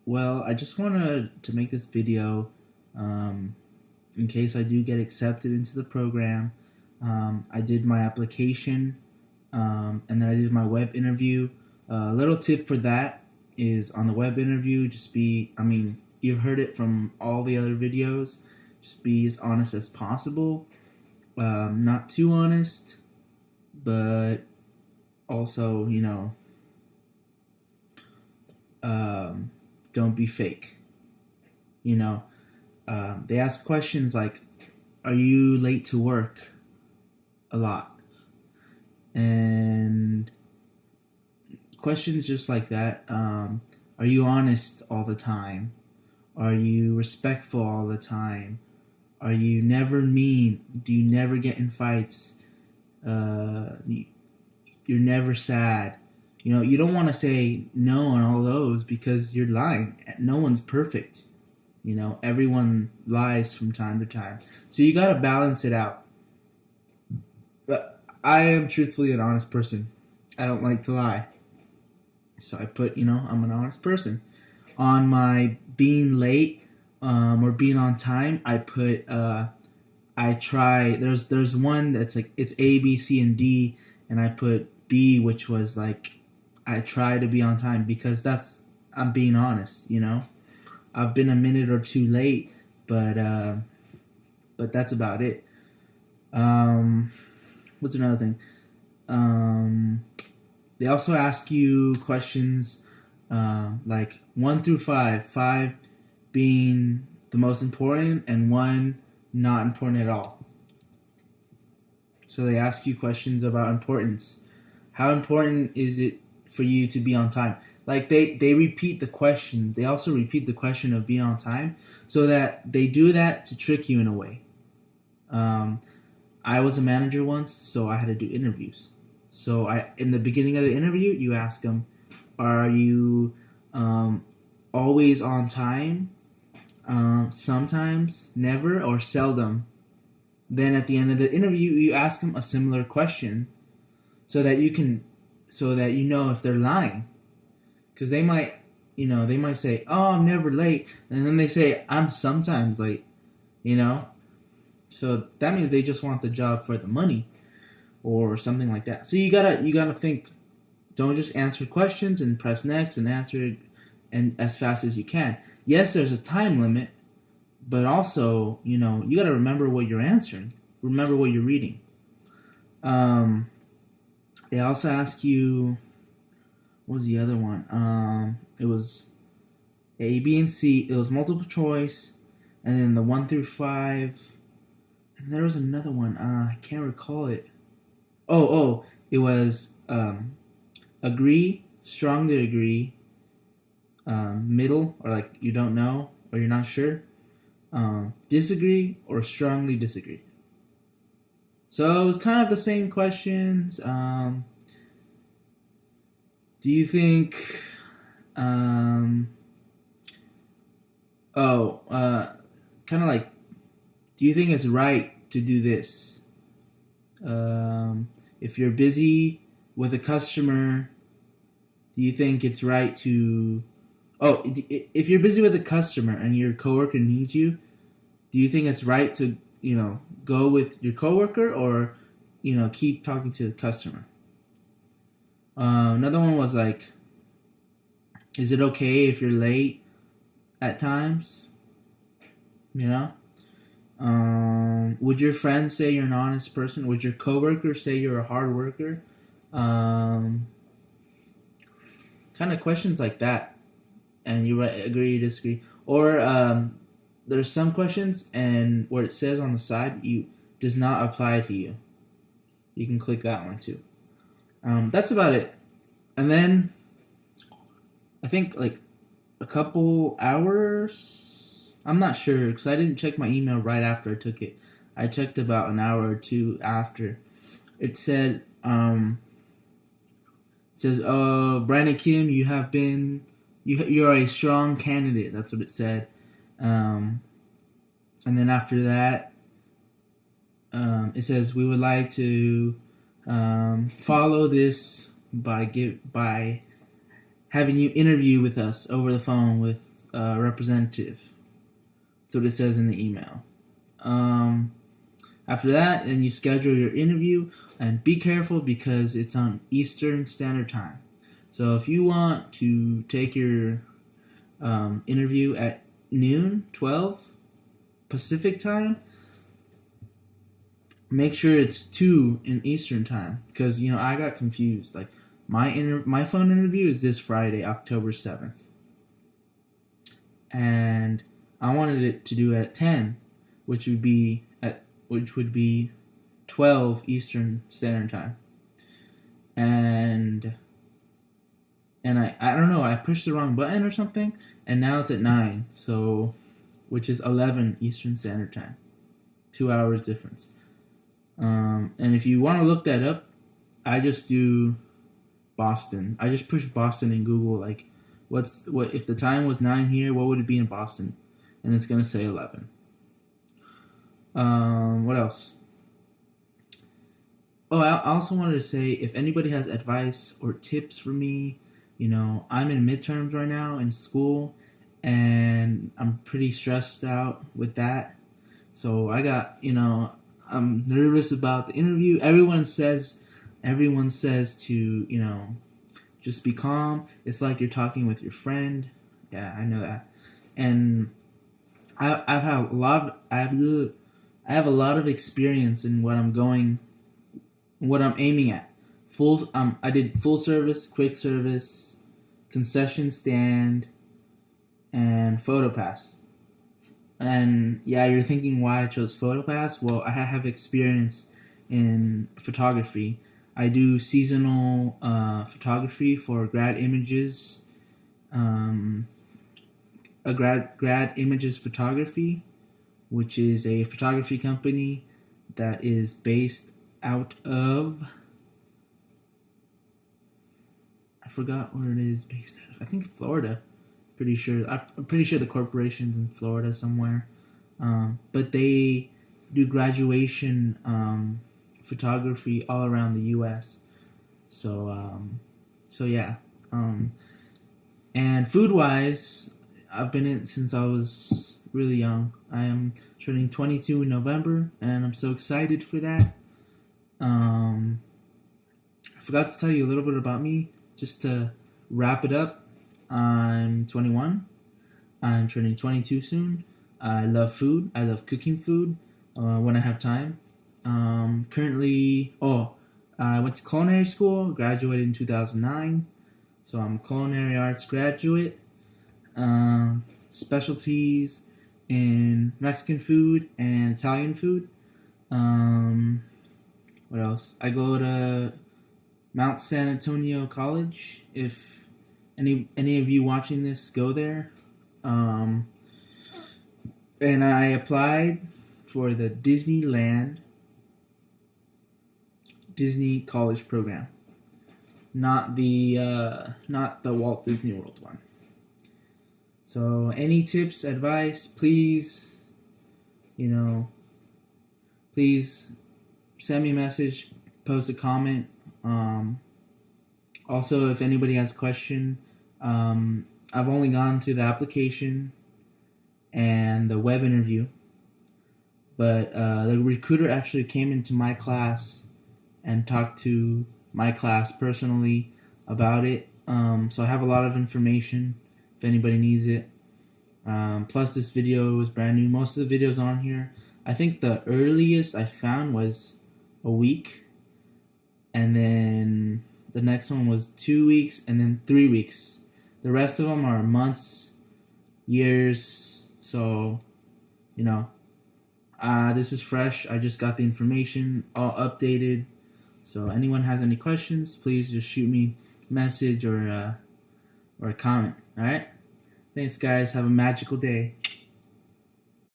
Well, I just wanted to make this video in case I do get accepted into the program. I did my application and then I did my web interview. A little tip for that is on the web interview, you've heard it from all the other videos, just be as honest as possible. Not too honest, but also, don't be fake. You know, they ask questions like, "Are you late to work?" a lot, and questions just like that. Are you honest all the time? Are you respectful all the time? Are you never mean? Do you never get in fights? You're never sad. You don't want to say no on all those because you're lying. No one's perfect. Everyone lies from time to time. So you got to balance it out. But I am truthfully an honest person. I don't like to lie. So I put, I'm an honest person. On my being late or being on time, I put, I try, there's one that's like, it's A, B, C, and D, and I put B, which was like, I try to be on time because I'm being honest, I've been a minute or two late, but that's about it. What's another thing? They also ask you questions like 1 through 5, 5 being the most important and 1 not important at all. So they ask you questions about importance. How important is it for you to be on time? Like they repeat the question. They also repeat the question of being on time so that they do that to trick you in a way. I was a manager once, so I had to do interviews. So in the beginning of the interview, you ask them, are you always on time? Sometimes, never, or seldom? Then at the end of the interview, you ask them a similar question so that you know if they're lying. Because they might say, "Oh, I'm never late," and then they say, "I'm sometimes late." So that means they just want the job for the money, or something like that. So you gotta think. Don't just answer questions and press next and answer it and as fast as you can. Yes, there's a time limit, but also you gotta remember what you're answering. Remember what you're reading. They also ask you. What was the other one? It was A, B, and C. It was multiple choice, and then the 1 through 5. And there was another one. I can't recall it. It was agree, strongly agree, middle, or like you don't know, or you're not sure, disagree, or strongly disagree. So it was kind of the same questions. Do you think, kind of like, do you think it's right to do this? If you're busy with a customer, do you think it's right to, if you're busy with a customer and your coworker needs you, do you think it's right to, go with your coworker or, keep talking to the customer? Another one was like, is it okay if you're late at times? Would your friends say you're an honest person? Would your coworker say you're a hard worker? Kind of questions like that. And you agree, disagree. Or there's some questions and where it says on the side, does not apply to you. You can click that one too. That's about it. And then I think like a couple hours, I'm not sure because I didn't check my email right after I took it. I checked about an hour or two after. It said, Brandon Kim, you're a strong candidate. That's what it said. And then after that, it says we would like to follow this by having you interview with us over the phone with representative. That's what it says in the email. After that, then you schedule your interview, and be careful because it's on Eastern Standard Time. So if you want to take your interview at noon, 12 Pacific Time, make sure it's 2 in Eastern Time, because I got confused. Like my phone interview is this Friday, October 7th, and I wanted it to do at 10, which would be 12 Eastern Standard Time, and I don't know, I pushed the wrong button or something, and now it's at 9, so which is 11 Eastern Standard Time, 2 hours difference. And if you want to look that up, I just do Boston. I just push Boston in Google, like what if the time was 9 here, what would it be in Boston? And it's gonna say 11. What else? Oh, I also wanted to say, if anybody has advice or tips for me, I'm in midterms right now in school, and I'm pretty stressed out with that. So I got, I'm nervous about the interview. Everyone says to, just be calm. It's like you're talking with your friend. Yeah, I know that. And I have a lot of experience in what I'm aiming at. I did full service, quick service, concession stand, and PhotoPass. And yeah, you're thinking why I chose PhotoPass. Well, I have experience in photography. I do seasonal photography for Grad Images, Grad Images Photography, which is a photography company that is based out of, I forgot where it is based out of. I think Florida. I'm pretty sure the corporation's in Florida somewhere. But they do graduation photography all around the U.S. So yeah. And food-wise, I've been in it since I was really young. I am turning 22 in November, and I'm so excited for that. I forgot to tell you a little bit about me, just to wrap it up. I'm 21. I'm turning 22 soon. I love food. I love cooking food when I have time. Currently, I went to culinary school, graduated in 2009. So I'm a culinary arts graduate. Specialties in Mexican food and Italian food. What else? I go to Mount San Antonio College. If any of you watching this go there, and I applied for the Disney College program, not the Walt Disney World one. So any tips, advice, please send me a message, post a comment. Also, if anybody has a question, I've only gone through the application and the web interview, but the recruiter actually came into my class and talked to my class personally about it. So I have a lot of information if anybody needs it. Plus, this video is brand new. Most of the videos on here, I think the earliest I found was a week, and then the next one was 2 weeks, and then 3 weeks. The rest of them are months, years. So, this is fresh. I just got the information all updated. So anyone has any questions, please just shoot me a message or a comment. All right. Thanks, guys. Have a magical day.